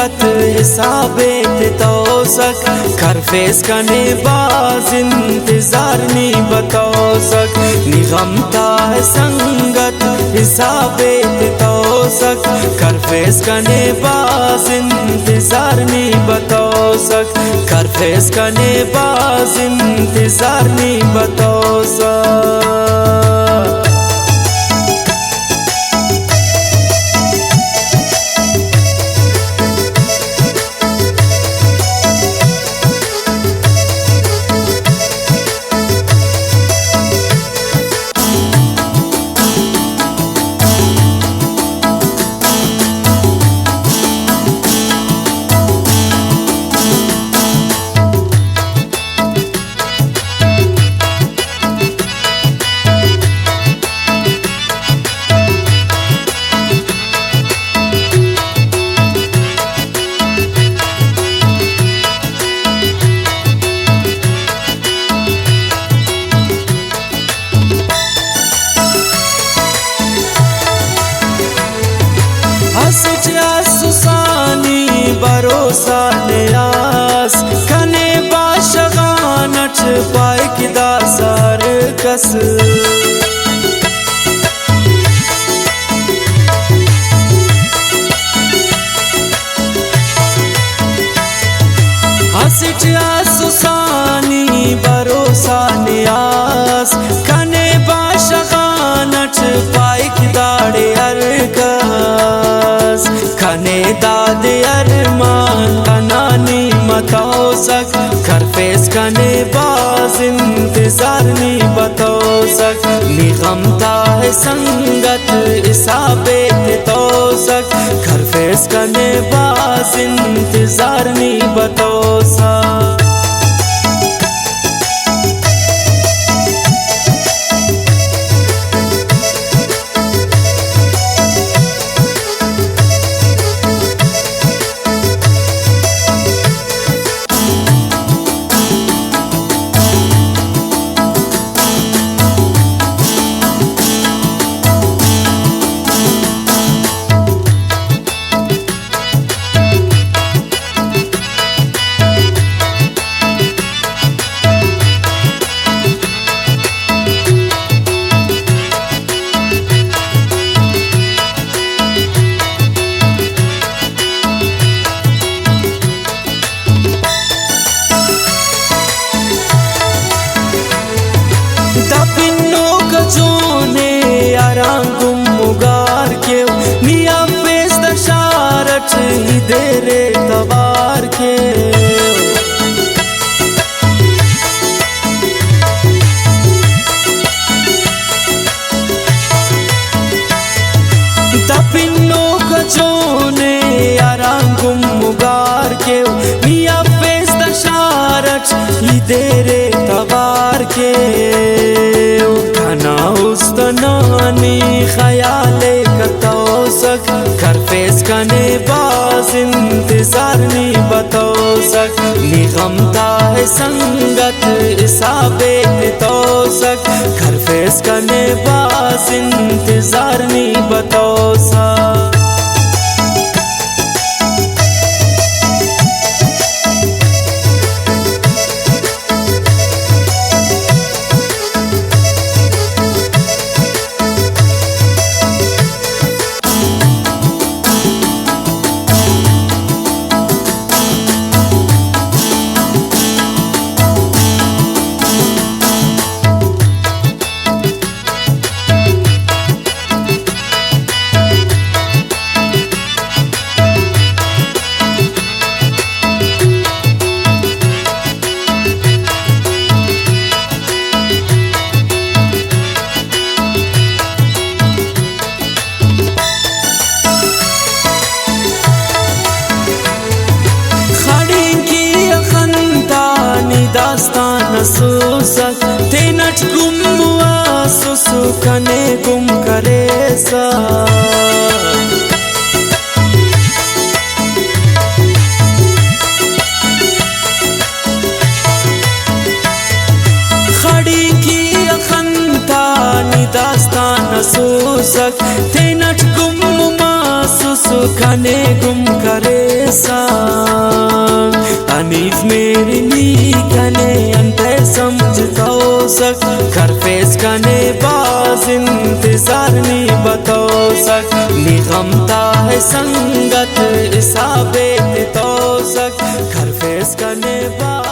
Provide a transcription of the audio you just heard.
संगत हिसाबे तौसक कर फेस कने बाज इंतजार नी बतौसक निगमता है संगत हिसाबे तौसक कर फेस कने बाज इंतजार नी बतौसक कर फेस कने बाज इंतजार नी बतौसक। सुसानी भरोसा नियास कने बाशगानच पाइक दासार कस हसिचा सुसानी भरोसा नियास कने बाशगानच पाइक दाड़े अरकस खने दादे अरमान कनानी मतौसक कर फेस कने बाज इंतजार नी बतौसक निगमता है संगत हिसाबे तौसक कर फेस कने बाज इंतजार नी बतौसक। Tapinno kajone arangum mugar ke niya pesta sharat idere tabar ke Tapinno kajone arangum mugar ke niya pesta sharat idere tabar ke उस्तनानी ख्याले कतौसक कर फेस कने बाज इंतजार नी बतौसक निगमता है संगत हिसाबे तौसक कर फेस कने बाज इंतजार नी बतौसक। दास्तान सुसक तेनच गुम हुआ सुसुकने गुम करे सा खड़ी की अखंता दास्तान सुसक तेनच गुम हुआ सुसुकने गुम करे संग हनीफ मेरी नी कने अंते समझता सक घर फेस कने बाज इंतजार नी बताओ सक निगमता है संगत इसाबे तो सक घर फेस कने बाज